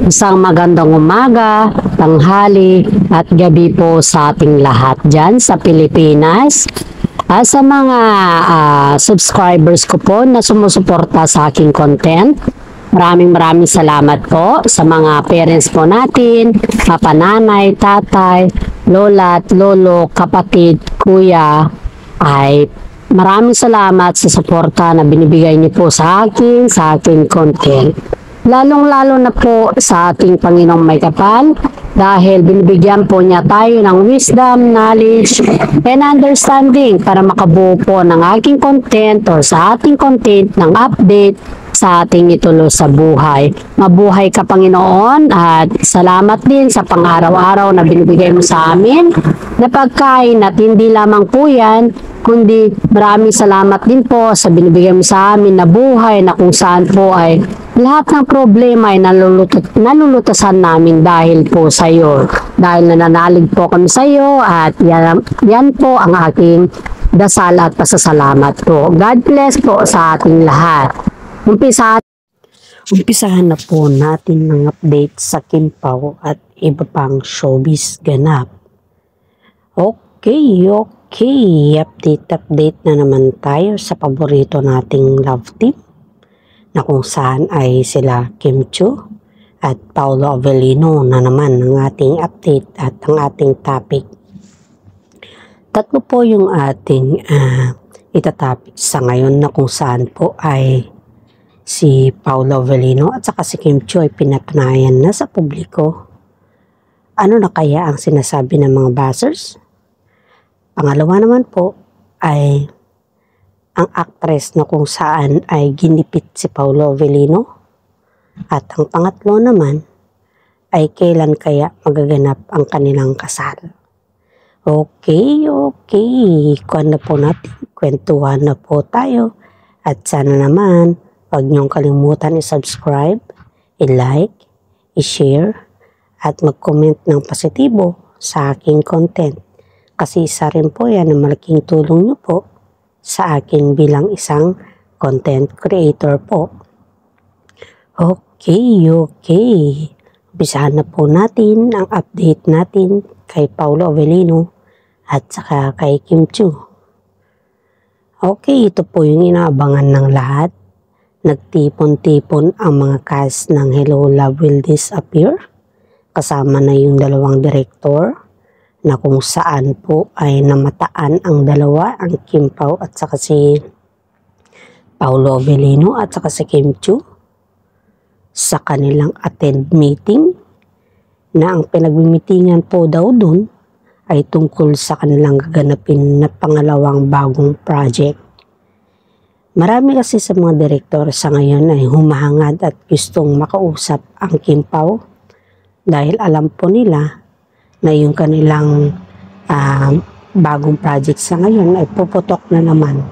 Isang magandang umaga, tanghali at gabi po sa ating lahat dyan sa Pilipinas. Sa mga subscribers ko po na sumusuporta sa aking content, maraming salamat po sa mga parents po natin, papananay, tatay, lola at lolo, kapatid, kuya, ay maraming salamat sa suporta na binibigay niyo po sa aking content. Lalong-lalo na po sa ating Panginoong may kapal dahil binibigyan po niya tayo ng wisdom, knowledge, and understanding para makabuo po ng aking content or sa ating content ng update sa ating itulo sa buhay. Mabuhay ka Panginoon at salamat din sa pang-araw-araw na binibigay mo sa amin na pagkain at hindi lamang po yan, kundi maraming salamat din po sa binibigay mo sa amin na buhay na kung saan po ay lahat ng problema ay nalulutasan namin dahil po sa iyo. Dahil nananalig po kami sa iyo at yan po ang aking dasal at pasasalamat po. God bless po sa ating lahat. Umpisahan na po natin ng update sa Kim Pao at iba pang showbiz ganap. Okay. Update na naman tayo sa paborito nating love team na kung saan ay sila Kim Chiu at Paolo Avellino na naman ang ating update at ang ating topic. Tatlo po yung ating itatopic sa ngayon na kung saan po ay si Paolo Avellino at saka si Kim Chiu ay pinatunayan na sa publiko. Ano na kaya ang sinasabi ng mga buzzers? Pangalawa naman po ay ang actress na kung saan ay ginipit si Paolo Avellino. At ang pangatlo naman ay kailan kaya magaganap ang kanilang kasal. Okay. Kuwan na po natin. Kwentuhan na po tayo. At sana naman, huwag niyong kalimutan i-subscribe, i-like, i-share, at mag-comment ng positibo sa aking content. Kasi isa rin po yan ang malaking tulong niyo po sa akin bilang isang content creator po. Okay. Umpisahan na po natin ang update natin kay Paolo Avellino at saka kay Kim Chiu. Okay, ito po yung inaabangan ng lahat. Nagtipon-tipon ang mga cast ng Hello Love Will Disappear. Kasama na yung dalawang direktor na kung saan po ay namataan ang dalawa, ang Kim Pao at saka si Paolo Avellino at saka si Kim Chiu sa kanilang attend meeting na ang pinagmimitingan po daw dun ay tungkol sa kanilang gaganapin na pangalawang bagong project. Marami kasi sa mga direktor sa ngayon ay humahangad at gustong makausap ang Kim Pao dahil alam po nila na yung kanilang bagong project sa ngayon ay puputok na naman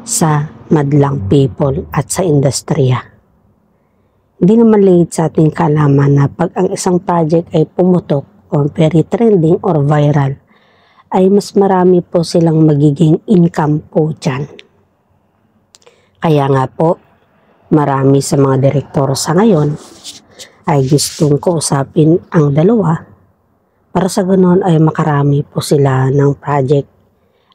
sa madlang people at sa industriya. Hindi naman lingid sa ating kaalaman na pag ang isang project ay pumutok or very trending or viral, ay mas marami po silang magiging income po dyan. Kaya nga po, marami sa mga direktor sa ngayon ay gustong kausapin ang dalawa para sa ganoon ay makarami po sila ng project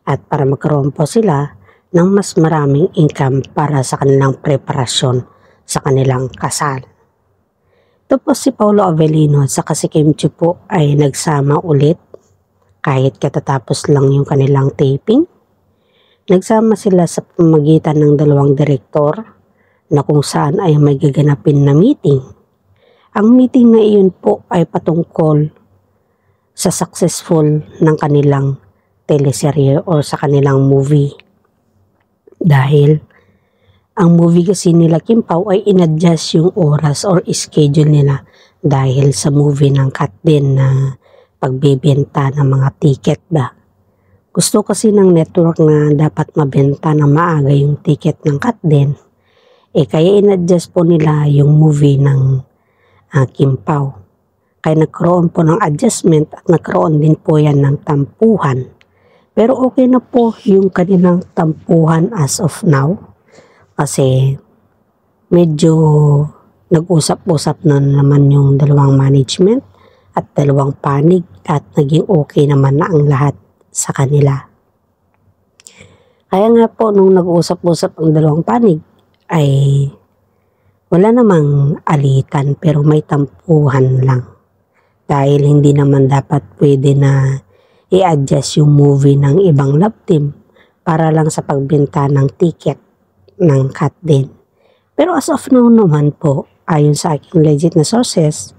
at para magkaroon po sila ng mas maraming income para sa kanilang preparasyon sa kanilang kasal. Ito po si Paolo Avellino at saka si Kim Chiu po ay nagsama ulit kahit katatapos lang yung kanilang taping. Nagsama sila sa pamamagitan ng dalawang direktor na kung saan ay may gaganapin na meeting. Ang meeting na iyon po ay patungkol sa successful ng kanilang teleserye o sa kanilang movie. Dahil ang movie kasi nila Kim Pao ay inadjust yung oras or schedule nila dahil sa movie ng Kat din na pagbebenta ng mga ticket ba. Gusto kasi ng network na dapat mabenta ng maaga yung ticket ng Kat din. Kaya inadjust po nila yung movie ng Kim Pao. Kaya nagkaroon po ng adjustment at nagkaroon din po yan ng tampuhan. Pero okay na po yung kanilang tampuhan as of now. Kasi medyo nag-usap-usap na naman yung dalawang management at dalawang panig at naging okay naman na ang lahat sa kanila. Kaya nga po nung nag-usap-usap ang dalawang panig ay wala namang alitan pero may tampuhan lang. Dahil hindi naman dapat pwede na i-adjust yung movie ng ibang love team para lang sa pagbenta ng ticket ng cut din. Pero as of now naman po, ayon sa aking legit na sources,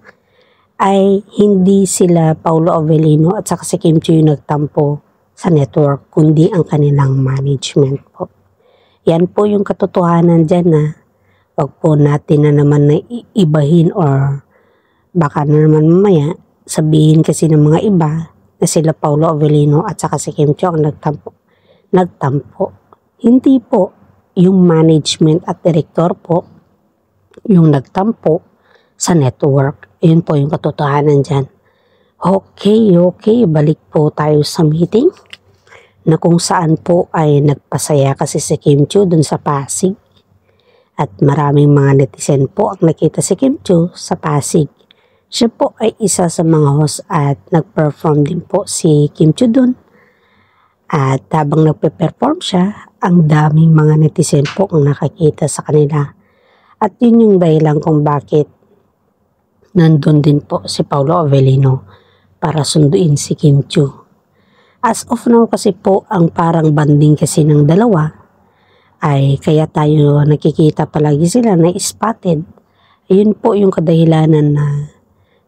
ay hindi sila Paolo Avellino at saka si Kim Chiu yung nagtampo sa network, kundi ang kanilang management po. Yan po yung katotohanan dyan na wag po natin na naman na ibahin or baka na naman mamaya sabihin kasi ng mga iba na sila Paolo Avellino at saka si Kim Chiu ang nagtampo. Hindi po, yung management at director po yung nagtampo sa network. Yun po yung katotohanan dyan. Okay, balik po tayo sa meeting na kung saan po ay nagpasaya kasi si Kim Chiu dun sa Pasig. At maraming mga netizen po ang nakita si Kim Chiu sa Pasig. Siya po ay isa sa mga host at nag-perform din po si Kim Chiu dun. At habang nagpe-perform siya, ang daming mga netizen po ang nakakita sa kanila. At yun yung dahilan kung bakit nandun din po si Paolo Avellino para sunduin si Kim Chiu. As of now kasi po ang parang banding kasi ng dalawa ay kaya tayo nakikita palagi sila na spotted. Ayun po yung kadahilanan na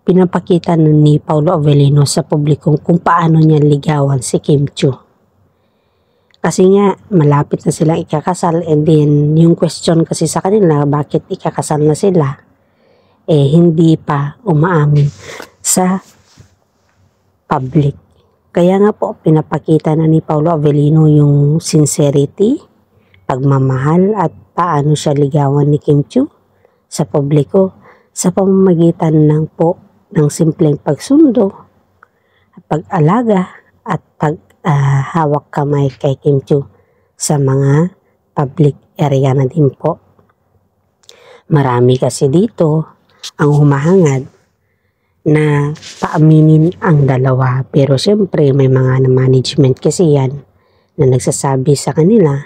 pinapakita ni Paolo Avellino sa publiko kung paano niya ligawan si Kim Chiu. Kasi nga malapit na silang ikakasal and then yung question kasi sa kanila bakit ikakasal na sila hindi pa umaamin sa public. Kaya nga po pinapakita na ni Paolo Avellino yung sincerity, pagmamahal at paano siya ligawan ni Kim Chiu sa publiko sa pamamagitan ng ng simpleng pagsundo, pag-alaga at hawak kamay kay Kim Chiu sa mga public area na din po. Marami kasi dito ang humahangad na paaminin ang dalawa pero syempre may mga management kasi yan na nagsasabi sa kanila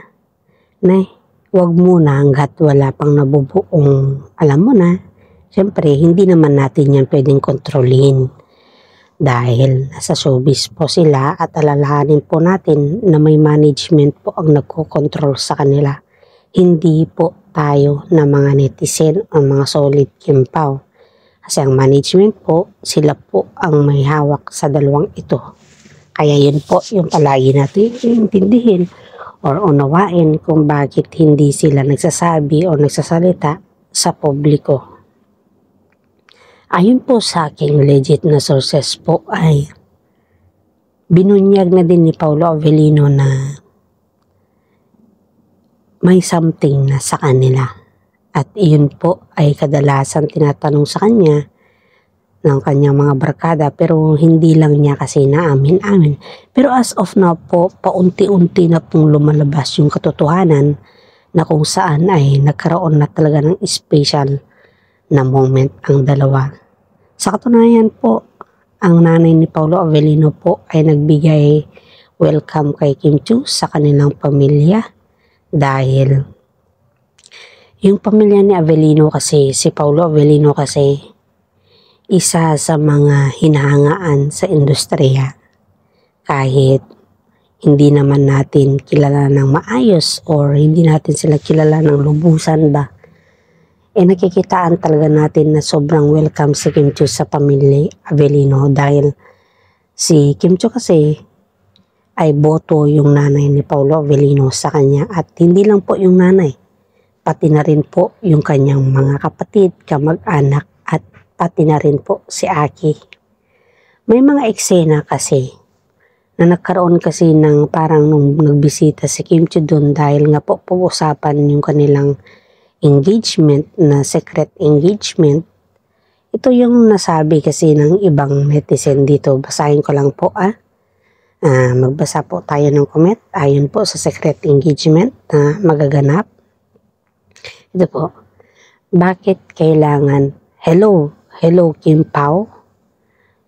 na wag muna hanggat wala pang nabubuong alam mo na. Syempre hindi naman natin yan pwedeng kontrolin dahil nasa showbiz po sila at alalahanin po natin na may management po ang nagkokontrol sa kanila. Hindi po tayo na mga netizen o mga solid kimpaw. Kasi ang management po, sila po ang may hawak sa dalawang ito. Kaya yun po yung palagi natin intindihin or unawain kung bakit hindi sila nagsasabi o nagsasalita sa publiko. Ayon po sa aking legit na sources po ay binunyag na din ni Paolo Avellino na may something na sa kanila. At iyon po ay kadalasan tinatanong sa kanya ng kanyang mga barkada pero hindi lang niya kasi naamin-amin. Pero as of now po, paunti-unti na pong lumalabas yung katotohanan na kung saan ay nagkaroon na talaga ng special na moment ang dalawa. Sa katunayan po, ang nanay ni Paolo Avellino po ay nagbigay welcome kay Kim Chiu sa kanilang pamilya dahil yung pamilya ni Avellino kasi, si Paolo Avellino kasi, isa sa mga hinahangaan sa industriya. Kahit hindi naman natin kilala ng maayos or hindi natin sila kilala ng lubusan ba, nakikitaan talaga natin na sobrang welcome si Kim Chiu sa pamilya Avellino dahil si Kim Chiu kasi ay boto yung nanay ni Paolo Avellino sa kanya at hindi lang po yung nanay, pati na rin po yung kanyang mga kapatid, kamag-anak at pati na rin po si Aki. May mga eksena kasi na nagkaroon kasi ng parang nung nagbisita si Kim Chiu doon dahil nga po pag-usapan yung kanilang engagement na secret engagement. Ito yung nasabi kasi ng ibang netizen dito. Basahin ko lang po magbasa po tayo ng comment ayon po sa secret engagement na magaganap. Ito po. Bakit kailangan, hello Kim Pao,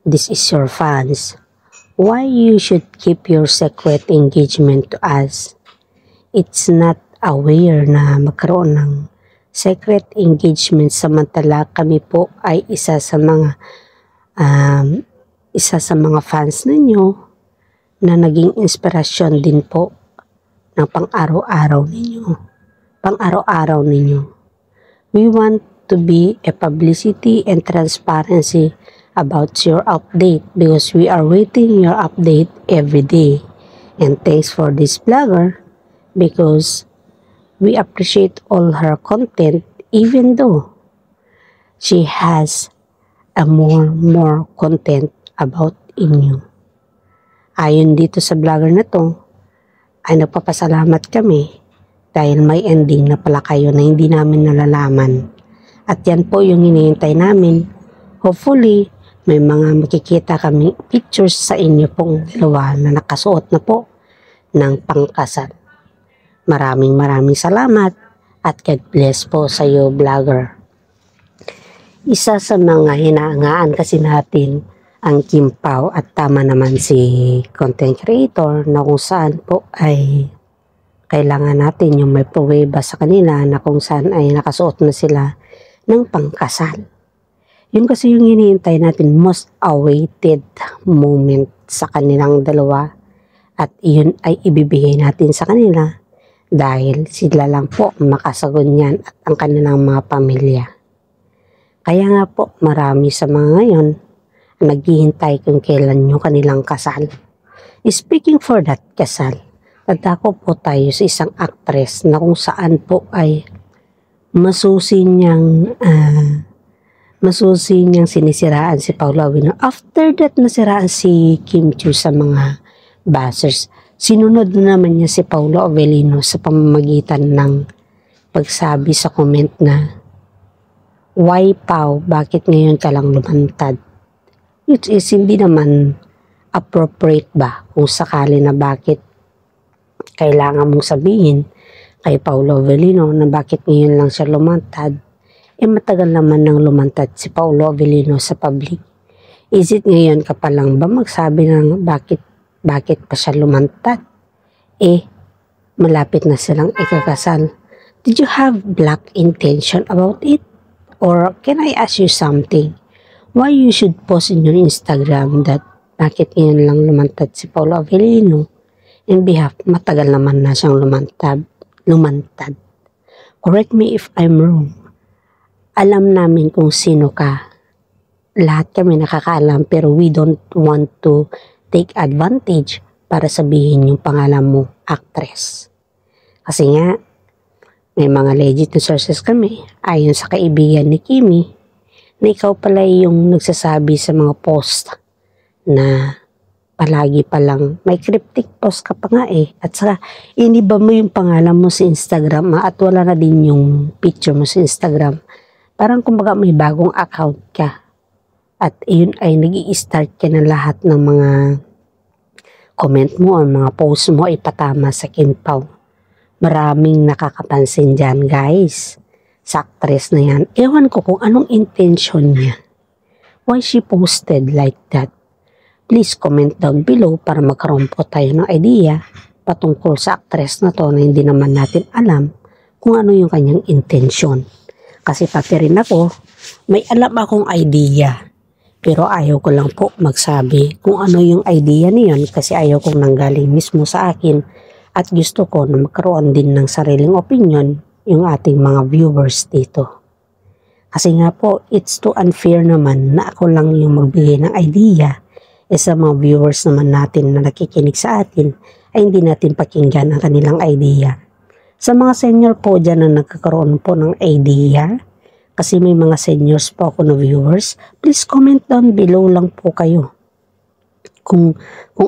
this is your fans. Why you should keep your secret engagement to us? It's not aware na magkaroon ng secret engagement samantala kami po ay isa sa mga fans ninyo na naging inspirasyon din po ng pang-araw-araw ninyo. We want to be a publicity and transparency about your update because we are waiting your update every day. And thanks for this vlogger because we appreciate all her content even though she has a more content about inyo. Ayon dito sa vlogger na to, ay nagpapasalamat kami dahil may ending na pala kayo na hindi namin nalalaman. At yan po yung hinihintay namin. Hopefully, may mga makikita kami pictures sa inyo pong dalawa na nakasuot na po ng pangkasal. Maraming salamat at God bless po sa iyo, vlogger. Isa sa mga hinahangaan kasi natin ang Kim Pao at tama naman si content creator na kung saan po ay kailangan natin yung may pruweba sa kanila na kung saan ay nakasuot na sila ng pangkasal. Yun kasi yung hinihintay natin, most awaited moment sa kanilang dalawa at yun ay ibibigay natin sa kanila dahil sila lang po makasagot niyan at ang kanilang mga pamilya. Kaya nga po marami sa mga ngayon naghihintay kung kailan yung kanilang kasal. Speaking for that kasal, dadako po tayo sa isang actress na kung saan po ay masusi niyang sinisiraan si Paolo Avellino. After that, nasiraan si Kim Chiu sa mga bashers. Sinunod naman niya si Paolo Avellino sa pamamagitan ng pagsabi sa comment na, "Why Pao, bakit ngayon ka lang lumantad?" Which is hindi naman appropriate ba kung sakali na bakit kailangan mong sabihin kay Paolo Avellino na bakit ngayon lang siya lumantad. Matagal naman nang lumantad si Paolo Avellino sa public. Is it ngayon ka pa lang ba magsabi ng bakit pa siya lumantad? Malapit na silang ikakasal. Did you have black intention about it? Or can I ask you something? Why you should post in your Instagram that bakit ngayon lang lumantad si Paolo Avellino? In behalf, matagal naman na siyang lumantad. Correct me if I'm wrong. Alam namin kung sino ka. Lahat kami nakakaalam pero we don't want to take advantage para sabihin yung pangalan mo, actress. Kasi nga, may mga legit na sources kami ayon sa kaibigan ni Kimi na ikaw pala yung nagsasabi sa mga post na palagi palang may cryptic post ka pa nga at saka iniba mo yung pangalan mo sa Instagram at wala na din yung picture mo sa Instagram. Parang kumbaga may bagong account ka. At yun ay nag-i-start ka na lahat ng mga comment mo o mga post mo ay patama sa Kim Pao. Maraming nakakapansin dyan guys. Sa actress na yan. Ewan ko kung anong intention niya. Why she posted like that? Please comment down below para magkaroon po tayo ng idea patungkol sa actress na to na hindi naman natin alam kung ano yung kanyang intention. Kasi pati rin ako, may alam akong idea. Pero ayaw ko lang po magsabi kung ano yung idea niyon kasi ayaw kong nanggaling mismo sa akin at gusto ko na magkaroon din ng sariling opinion yung ating mga viewers dito. Kasi nga po, it's too unfair naman na ako lang yung magbigay ng idea sa mga viewers naman natin na nakikinig sa atin ay hindi natin pakinggan ang kanilang idea. Sa mga senior po dyan na nagkakaroon po ng idea, kasi may mga seniors po ako na viewers, please comment down below lang po kayo. Kung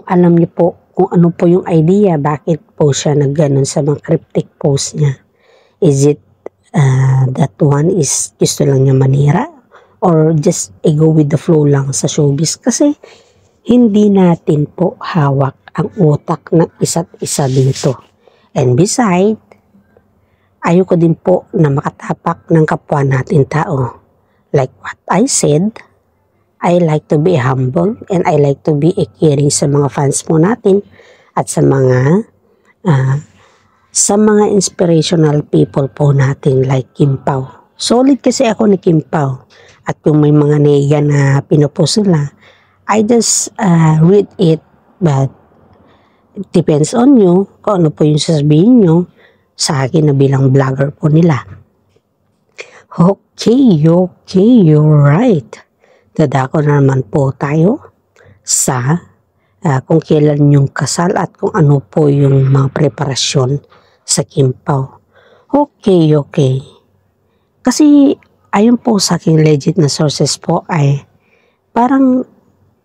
alam niyo po kung ano po yung idea, bakit po siya nagganon sa mga cryptic post niya. Is it that one is gusto lang niya manira? Or just go with the flow lang sa showbiz? Kasi hindi natin po hawak ang utak ng isa't isa dito. And beside, ayoko din po na makatapak ng kapwa natin tao. Like what I said, I like to be humble and I like to be caring sa mga fans po natin at sa mga inspirational people po natin like Kim Pao. Solid kasi ako ni Kim Pao. At kung may mga nega na pinupost nila, I just read it, but it depends on you kung ano po yung sasabihin nyo sa akin na bilang vlogger po nila. Okay, you're right. Dadako na naman po tayo sa kung kailan yung kasal at kung ano po yung mga preparasyon sa Kim Pao. Okay. Kasi ayon po sa aking legit na sources po ay parang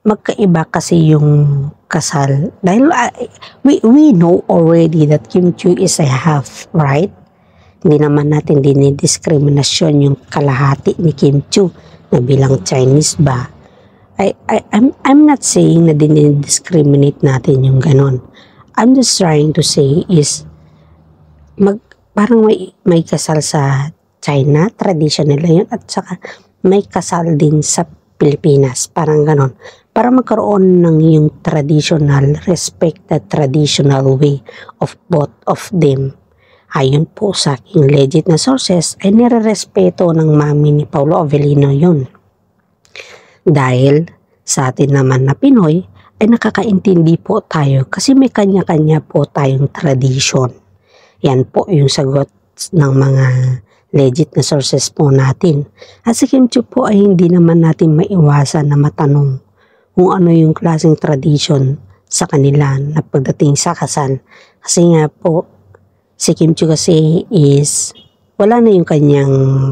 magkaiba kasi yung kasal. Dahil we know already that Kim Chiu is a half, right? Hindi naman natin dinidiskriminasyon yung kalahati ni Kim Chiu na bilang Chinese ba. I'm not saying na dinidiscriminate natin yung ganon. I'm just trying to say is parang may kasal sa China, tradition nila yun, at saka may kasal din sa Pilipinas, parang ganon. Para magkaroon ng yung traditional, respect the traditional way of both of them. Ayon po sa aking legit na sources, ay nire-respeto ng mami ni Paulo Avellino yun. Dahil sa atin naman na Pinoy, ay nakakaintindi po tayo kasi may kanya-kanya po tayong tradition. Yan po yung sagot ng mga legit na sources po natin. At si Kim Chiu po ay hindi naman natin maiwasan na matanong kung ano yung klaseng tradition sa kanila na pagdating sa kasal. Kasi nga po, si Kim Chiu kasi is wala na yung kanyang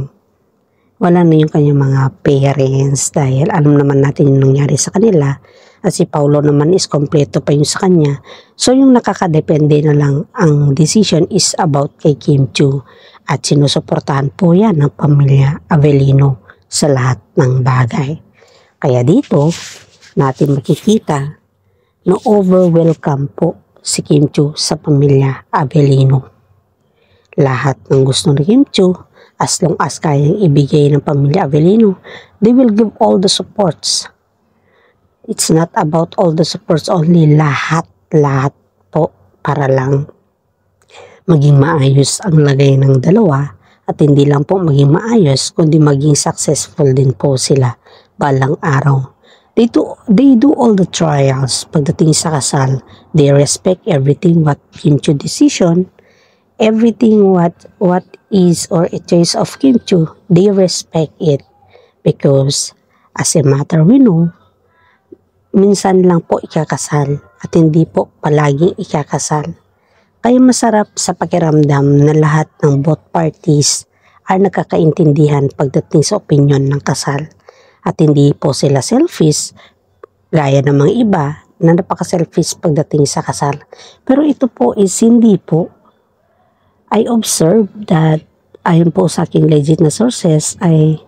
mga parents dahil alam naman natin yung nangyari sa kanila. At si Paulo naman is kompleto pa yung sa kanya. So yung nakakadepende na lang ang decision is about kay Kim Chiu. At sinusuportahan po yan ng pamilya Avellino sa lahat ng bagay. Kaya dito natin makikita na over-welcome po si Kim Chiu sa pamilya Avellino. Lahat ng gusto ni Kim Chiu, as long as kayang ibigay ng pamilya Avellino, they will give all the supports. It's not about all the supports only, lahat po para lang maging maayos ang lagay ng dalawa at hindi lang po maging maayos kundi maging successful din po sila balang araw. They do all the trials pagdating sa kasal. They respect everything what Kim Chiu decision, everything what is or a choice of Kim Chiu, they respect it because as a matter we know, minsan lang po ikakasal at hindi po palaging ikakasal. Kaya masarap sa pakiramdam na lahat ng both parties ay nakakaintindihan pagdating sa opinion ng kasal. At hindi po sila selfish gaya ng mga iba na napaka-selfish pagdating sa kasal. Pero ito po is hindi po. I observe that ayon po sa aking legit na sources ay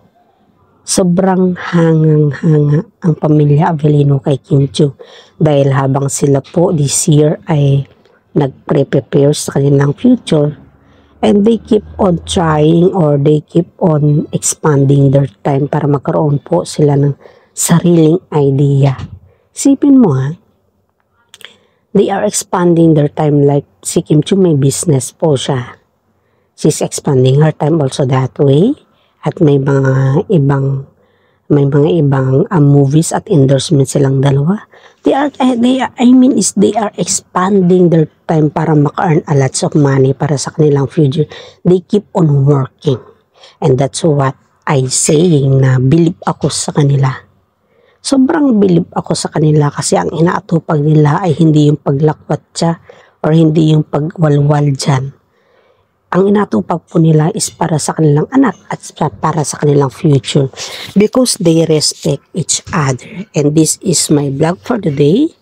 sobrang hangang-hanga ang pamilya Avellino kay Kim Chiu. Dahil habang sila po this year ay nagpre-prepare sa kanilang future and they keep on trying or they keep on expanding their time para magkaroon po sila ng sariling idea. Isipin mo they are expanding their time like si Kim Chiu may business po siya. She's expanding her time also that way at may mga ibang movies at endorsements silang dalawa. They are expanding their time para maka-earn a lots of money para sa kanilang future. They keep on working. And that's what I saying na believe ako sa kanila. Sobrang believe ako sa kanila kasi ang inaatupag nila ay hindi yung paglakwat siya or hindi yung pagwalwal dyan. Ang inatupag po nila is para sa kanilang anak at para sa kanilang future because they respect each other. And this is my vlog for today.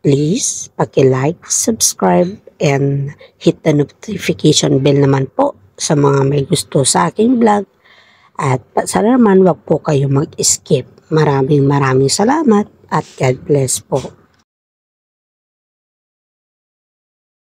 Please paki-like, subscribe, and hit the notification bell naman po sa mga may gusto sa aking vlog. At sana naman wag po kayo mag-skip. Maraming salamat at God bless po.